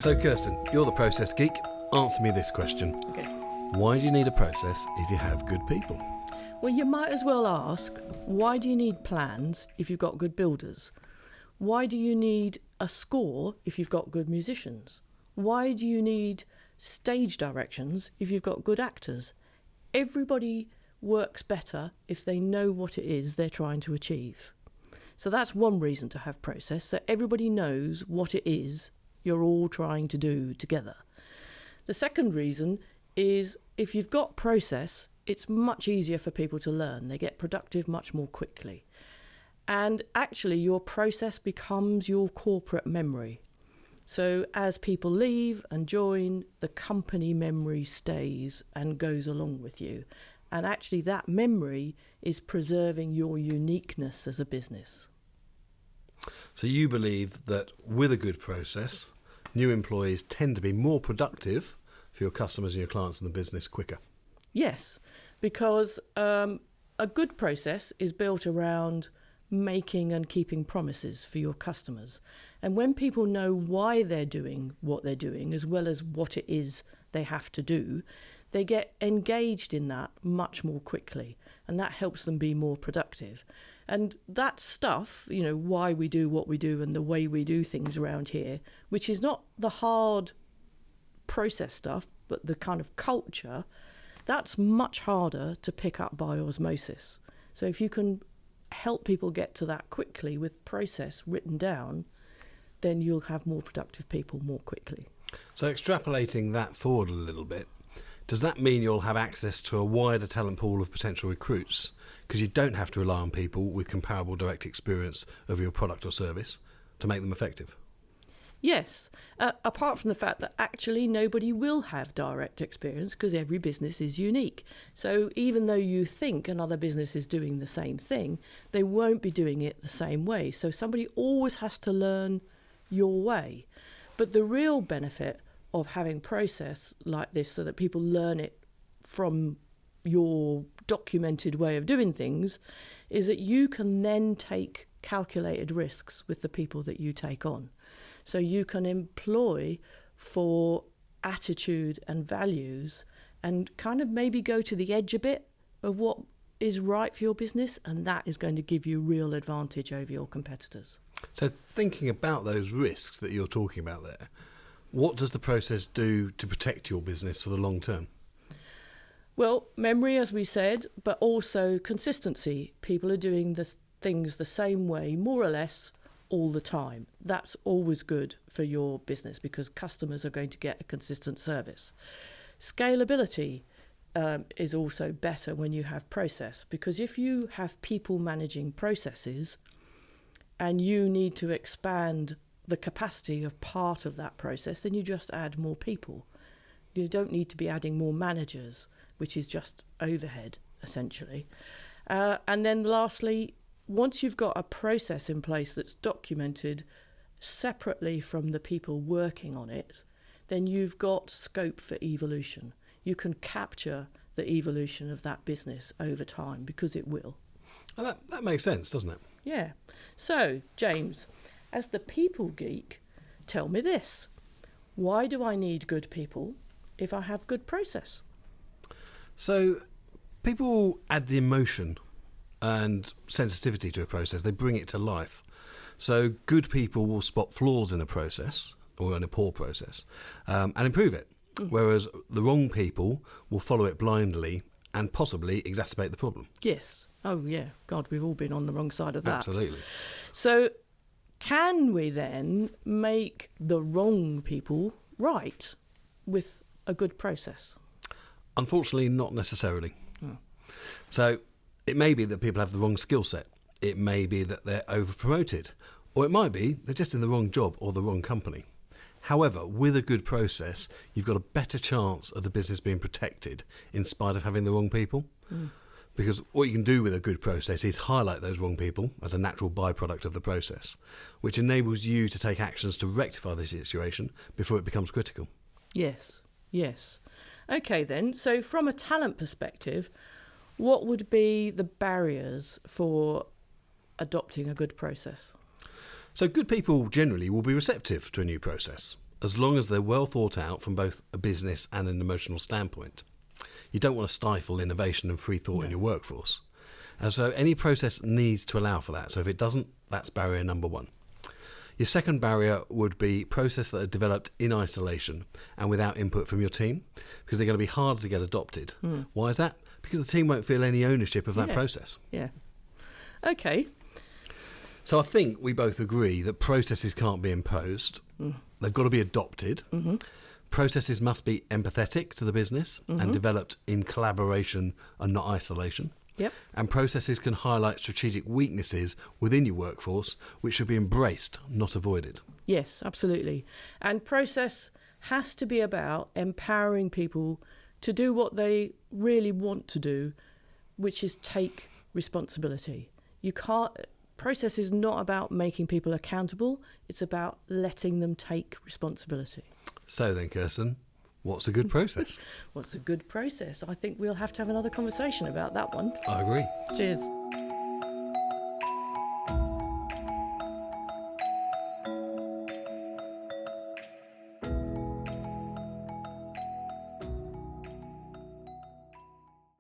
So Kirsten, you're the process geek. Answer me this question. Okay. Why do you need a process if you have good people? Well, you might as well ask, why do you need plans if you've got good builders? Why do you need a score if you've got good musicians? Why do you need stage directions if you've got good actors? Everybody works better if they know what it is they're trying to achieve. So that's one reason to have process, so everybody knows what it is you're all trying to do together. The second reason is if you've got process, it's much easier for people to learn. They get productive much more quickly. And actually, your process becomes your corporate memory. So as people leave and join, the company memory stays and goes along with you. And actually, that memory is preserving your uniqueness as a business. So you believe that with a good process, new employees tend to be more productive for your customers and your clients and the business quicker? Yes, because a good process is built around making and keeping promises for your customers. And when people know why they're doing what they're doing, as well as what it is they have to do, they get engaged in that much more quickly. And that helps them be more productive. And that stuff, you know, why we do what we do and the way we do things around here, which is not the hard process stuff, but the kind of culture, that's much harder to pick up by osmosis. So if you can help people get to that quickly with process written down, then you'll have more productive people more quickly. So extrapolating that forward a little bit, does that mean you'll have access to a wider talent pool of potential recruits because you don't have to rely on people with comparable direct experience of your product or service to make them effective? Yes, apart from the fact that actually nobody will have direct experience because every business is unique. So even though you think another business is doing the same thing, they won't be doing it the same way. So somebody always has to learn your way. But the real benefit of having process like this so that people learn it from your documented way of doing things is that you can then take calculated risks with the people that you take on. So you can employ for attitude and values and kind of maybe go to the edge a bit of what is right for your business, and that is going to give you real advantage over your competitors. So thinking about those risks that you're talking about there, what does the process do to protect your business for the long term? Well, memory, as we said, but also consistency. People are doing the things the same way, more or less, all the time. That's always good for your business because customers are going to get a consistent service. Scalability is also better when you have process, because if you have people managing processes and you need to expand the capacity of part of that process, then you just add more people. You don't need to be adding more managers, which is just overhead, essentially. And then lastly, once you've got a process in place that's documented separately from the people working on it, then you've got scope for evolution. You can capture the evolution of that business over time because it will. Well, that makes sense, doesn't it? Yeah. So, James, as the people geek, tell me this. Why do I need good people if I have good process? So people add the emotion and sensitivity to a process. They bring it to life. So good people will spot flaws in a process or in a poor process and improve it. Whereas the wrong people will follow it blindly and possibly exacerbate the problem. Yes. Oh, yeah. God, we've all been on the wrong side of that. Absolutely. So can we then make the wrong people right with a good process? Unfortunately, not necessarily. So it may be that people have the wrong skill set. It may be that they're over-promoted. Or it might be they're just in the wrong job or the wrong company. However, with a good process, you've got a better chance of the business being protected in spite of having the wrong people. Because what you can do with a good process is highlight those wrong people as a natural byproduct of the process, which enables you to take actions to rectify the situation before it becomes critical. Yes, yes. Okay then, so from a talent perspective, what would be the barriers for adopting a good process? So good people generally will be receptive to a new process. as long as they're well thought out from both a business and an emotional standpoint. You don't want to stifle innovation and free thought in your workforce. And so any process needs to allow for that. So if it doesn't, that's barrier number one. Your second barrier would be processes that are developed in isolation and without input from your team, because they're going to be hard to get adopted. Why is that? Because the team won't feel any ownership of that process. Yeah. Okay. So I think we both agree that processes can't be imposed. They've got to be adopted. Processes must be empathetic to the business and developed in collaboration and not isolation. Yep. And processes can highlight strategic weaknesses within your workforce, which should be embraced, not avoided. Yes, absolutely. And process has to be about empowering people to do what they really want to do, which is take responsibility. Process is not about making people accountable. It's about letting them take responsibility. So then, Kirsten, what's a good process? What's a good process? I think we'll have to have another conversation about that one. I agree. Cheers.